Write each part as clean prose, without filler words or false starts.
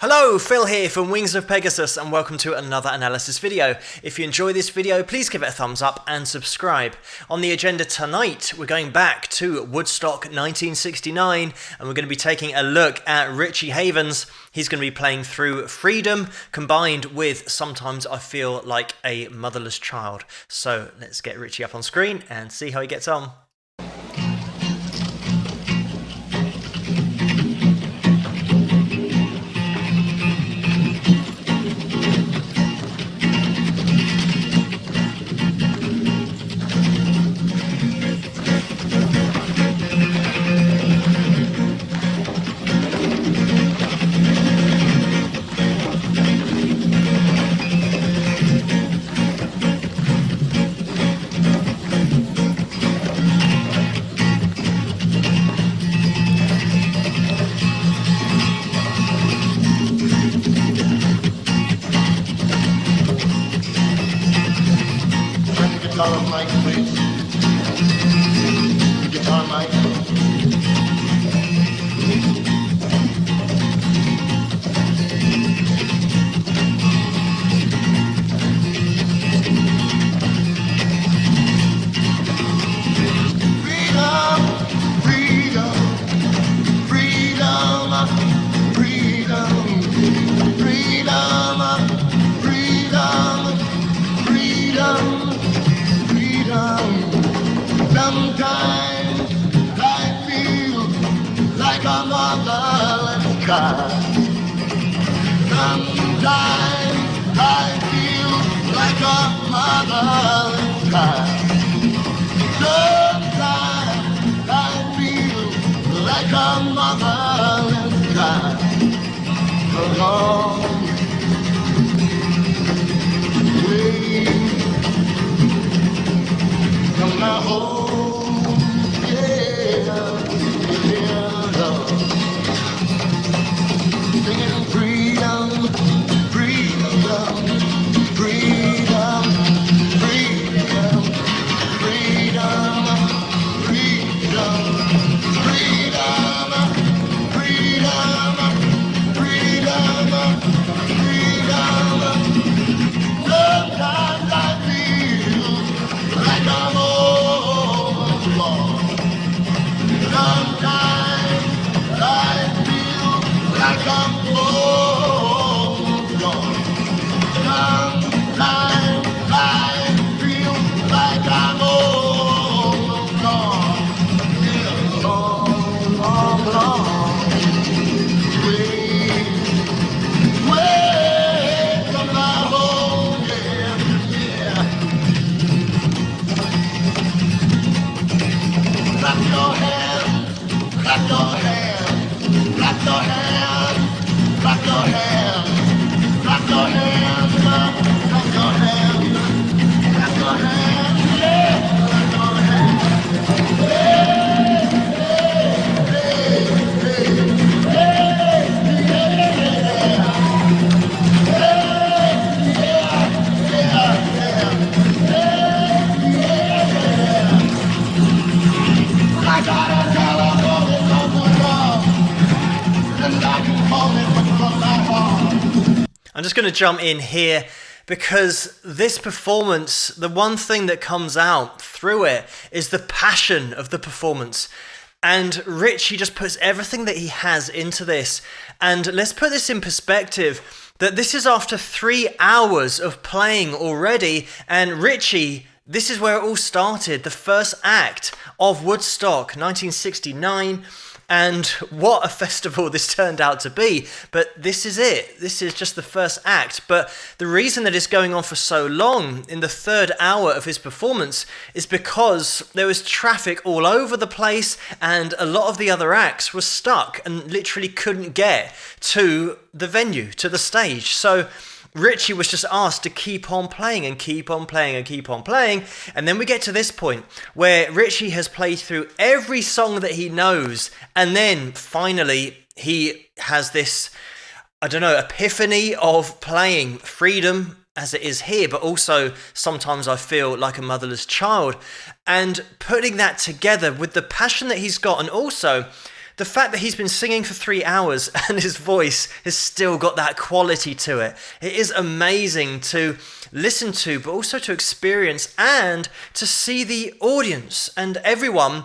Hello, Phil here from Wings of Pegasus and welcome to another analysis video. If you enjoy this video, please give it a thumbs up and subscribe. On the agenda tonight, we're going back to Woodstock 1969 and we're going to be taking a look at Richie Havens. He's going to be playing through Freedom combined with Sometimes I Feel Like a Motherless Child. So let's get Richie up on screen and see how he gets on. Guitar mic, please. Guitar mic. Freedom, freedom, freedom, freedom, freedom, freedom, freedom. Sometimes I feel like a motherless child. Sometimes I feel like a motherless child. Sometimes I feel like a motherless child. A long way from my home, yeah, Lord. Singing freedom, freedom, freedom, freedom, freedom, freedom, freedom, freedom, freedom, freedom. Sometimes I feel like I'm almost lost. Sometimes I feel like I'm almost gone. Sometimes I feel like I'm almost gone. Yeah, long, long, long way from my home, yeah, yeah. Clap your hands, clap your hands, clap your hands, clap your hands, clap your hands, clap your hands, clap your hands, yeah, clap your hands. Hey, hey, hey, hey, I got a telephone number, and I can call it from my heart. I'm just going to jump in here because this performance, the one thing that comes out through it is the passion of the performance. And Richie just puts everything that he has into this. And let's put this in perspective, that this is after 3 hours of playing already. And Richie, this is where it all started, the first act of Woodstock 1969. And what a festival this turned out to be. But this is it. This is just the first act. But the reason that it's going on for so long in the third hour of his performance is because there was traffic all over the place and a lot of the other acts were stuck and literally couldn't get to the venue, to the stage. So Richie was just asked to keep on playing and keep on playing and keep on playing. And then we get to this point where Richie has played through every song that he knows. And then finally he has this, I don't know, epiphany of playing Freedom as it is here, but also Sometimes I Feel Like a Motherless Child. And putting that together with the passion that he's got, and also the fact that he's been singing for 3 hours and his voice has still got that quality to it. It is amazing to listen to, but also to experience and to see the audience and everyone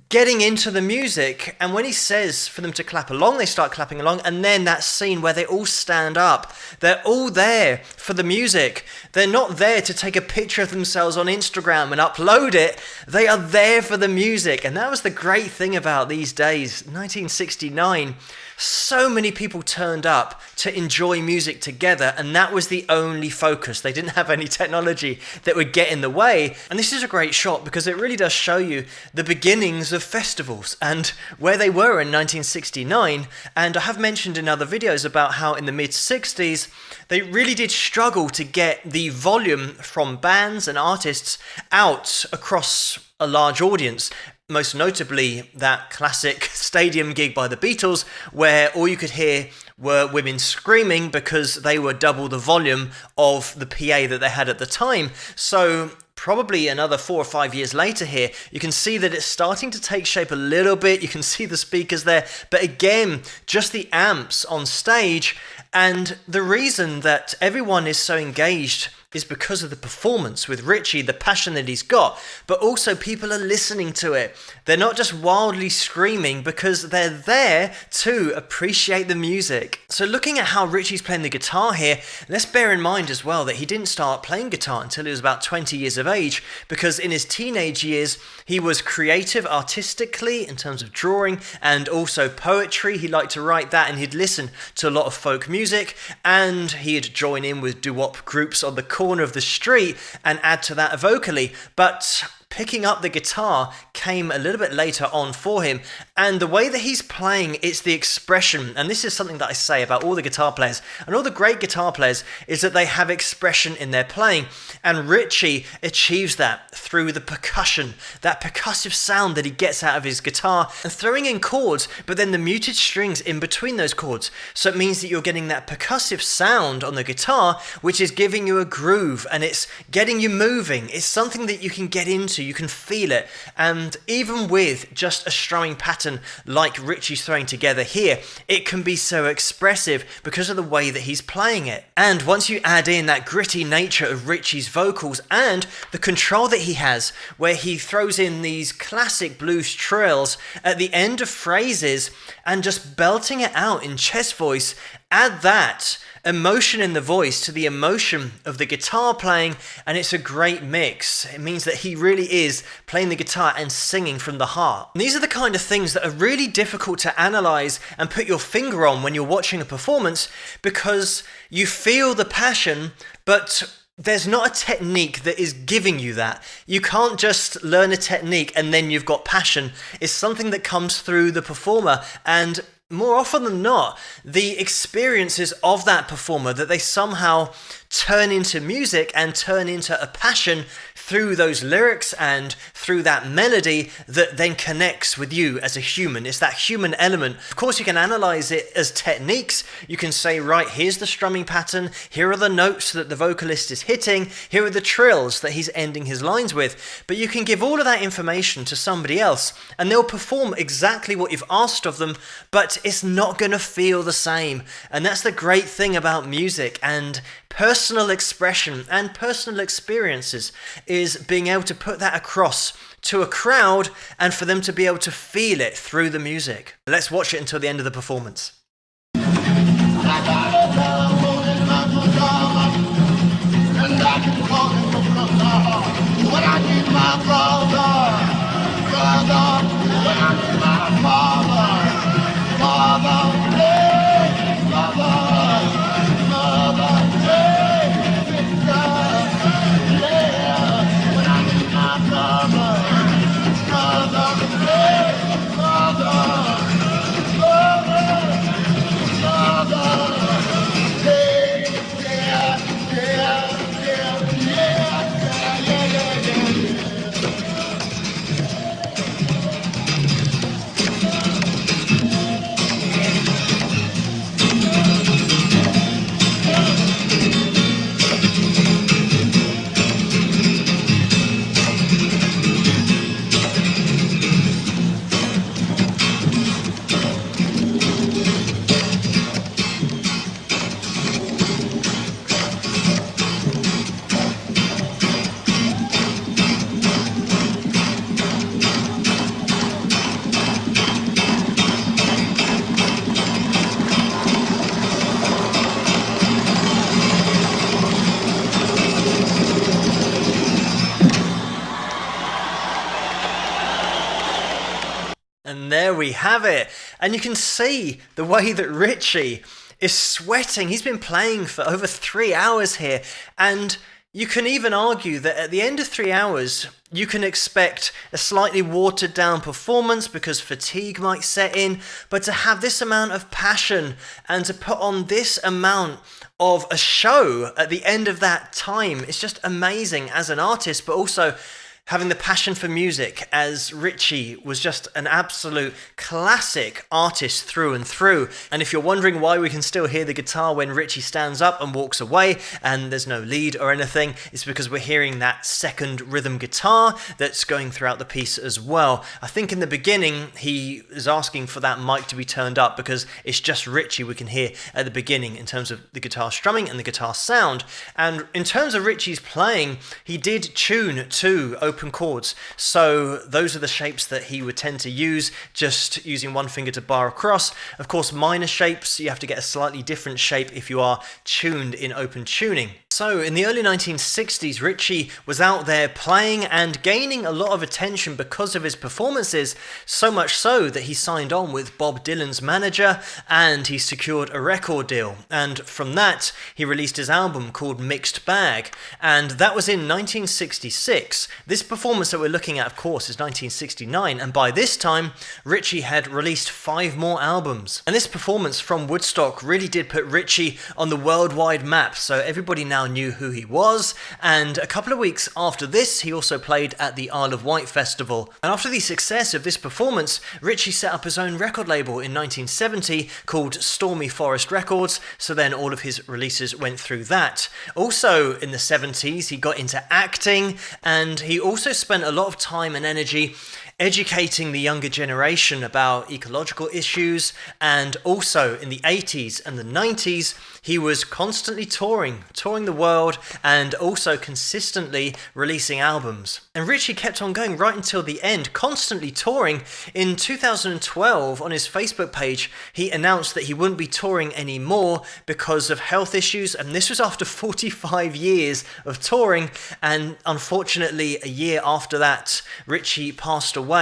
getting into the music. And when he says for them to clap along, they start clapping along. And then that scene where they all stand up, they're all there for the music. They're not there to take a picture of themselves on Instagram and upload it. They are there for the music. And that was the great thing about these days, 1969. So many people turned up to enjoy music together, and that was the only focus. They didn't have any technology that would get in the way. And this is a great shot because it really does show you the beginnings of festivals and where they were in 1969. And I have mentioned in other videos about how in the mid-60s, they really did struggle to get the volume from bands and artists out across a large audience. Most notably, that classic stadium gig by the Beatles, where all you could hear were women screaming because they were double the volume of the PA that they had at the time. So probably another 4 or 5 years later here, you can see that it's starting to take shape a little bit. You can see the speakers there, but again, just the amps on stage. And the reason that everyone is so engaged is because of the performance with Richie, the passion that he's got, but also people are listening to it. They're not just wildly screaming because they're there to appreciate the music. So looking at how Richie's playing the guitar here, let's bear in mind as well that he didn't start playing guitar until he was about 20 years of age, because in his teenage years, he was creative artistically in terms of drawing and also poetry. He liked to write that, and he'd listen to a lot of folk music, and he'd join in with doo-wop groups on the corner of the street and add to that vocally. But picking up the guitar came a little bit later on for him, and the way that he's playing, it's the expression. And this is something that I say about all the guitar players and all the great guitar players, is that they have expression in their playing, and Richie achieves that through the percussion, that percussive sound that he gets out of his guitar, and throwing in chords, but then the muted strings in between those chords. So it means that you're getting that percussive sound on the guitar, which is giving you a groove, and it's getting you moving. It's something that you can get into, you can feel it. And even with just a strumming pattern like Richie's throwing together here, it can be so expressive because of the way that he's playing it. And once you add in that gritty nature of Richie's vocals and the control that he has, where he throws in these classic blues trills at the end of phrases and just belting it out in chest voice, add that emotion in the voice to the emotion of the guitar playing, and it's a great mix. It means that he really is playing the guitar and singing from the heart. And these are the kind of things that are really difficult to analyze and put your finger on when you're watching a performance, because you feel the passion, but there's not a technique that is giving you that. You can't just learn a technique and then you've got passion. It's something that comes through the performer, and more often than not, the experiences of that performer that they somehow turn into music and turn into a passion through those lyrics and through that melody that then connects with you as a human. It's that human element. Of course, you can analyze it as techniques. You can say, right, here's the strumming pattern, here are the notes that the vocalist is hitting, here are the trills that he's ending his lines with. But you can give all of that information to somebody else and they'll perform exactly what you've asked of them, but it's not going to feel the same. And that's the great thing about music and personal expression and personal experiences, is being able to put that across to a crowd and for them to be able to feel it through the music. Let's watch it until the end of the performance. And there we have it. And you can see the way that Richie is sweating. He's been playing for over 3 hours here. And you can even argue that at the end of 3 hours, you can expect a slightly watered down performance because fatigue might set in. But to have this amount of passion and to put on this amount of a show at the end of that time, it's just amazing as an artist, but also having the passion for music, as Richie was just an absolute classic artist through and through. And if you're wondering why we can still hear the guitar when Richie stands up and walks away and there's no lead or anything, it's because we're hearing that second rhythm guitar that's going throughout the piece as well. I think in the beginning he is asking for that mic to be turned up because it's just Richie we can hear at the beginning in terms of the guitar strumming and the guitar sound. And in terms of Richie's playing, he did tune to open chords, so those are the shapes that he would tend to use, just using one finger to bar across. Of course, minor shapes, you have to get a slightly different shape if you are tuned in open tuning. So in the early 1960s, Richie was out there playing and gaining a lot of attention because of his performances, so much so that he signed on with Bob Dylan's manager and he secured a record deal. And from that, he released his album called Mixed Bag, and that was in 1966. This performance that we're looking at, of course, is 1969, and by this time, Richie had released 5 more albums. And this performance from Woodstock really did put Richie on the worldwide map, so everybody now knew who he was. And a couple of weeks after this, he also played at the Isle of Wight festival. And after the success of this performance, Richie set up his own record label in 1970 called Stormy Forest Records, so then all of his releases went through that. Also in the 70s, he got into acting, and he also spent a lot of time and energy educating the younger generation about ecological issues. And also in the 80s and the 90s, he was constantly touring the world and also consistently releasing albums. And Richie kept on going right until the end, constantly touring. In 2012, on his Facebook page, he announced that he wouldn't be touring anymore because of health issues, and this was after 45 years of touring. And unfortunately, a year after that, Richie passed away.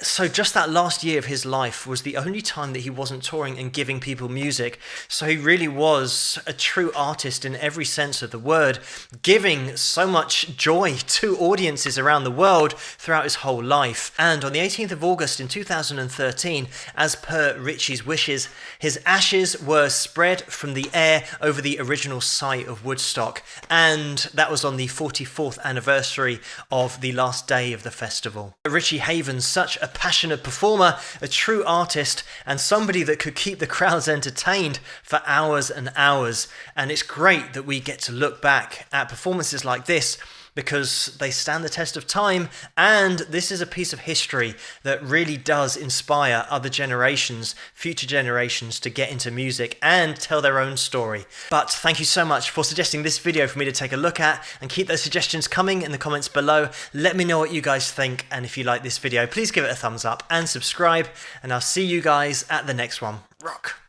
So just that last year of his life was the only time that he wasn't touring and giving people music. So he really was a true artist in every sense of the word, giving so much joy to audiences around the world throughout his whole life. And on the 18th of August in 2013, as per Richie's wishes, his ashes were spread from the air over the original site of Woodstock. And that was on the 44th anniversary of the last day of the festival. Richie Havens, such a passionate performer, a true artist, and somebody that could keep the crowds entertained for hours and hours. And it's great that we get to look back at performances like this because they stand the test of time, and this is a piece of history that really does inspire other generations, future generations, to get into music and tell their own story. But thank you so much for suggesting this video for me to take a look at, and keep those suggestions coming in the comments below. Let me know what you guys think, and if you like this video, please give it a thumbs up and subscribe, and I'll see you guys at the next one. Rock!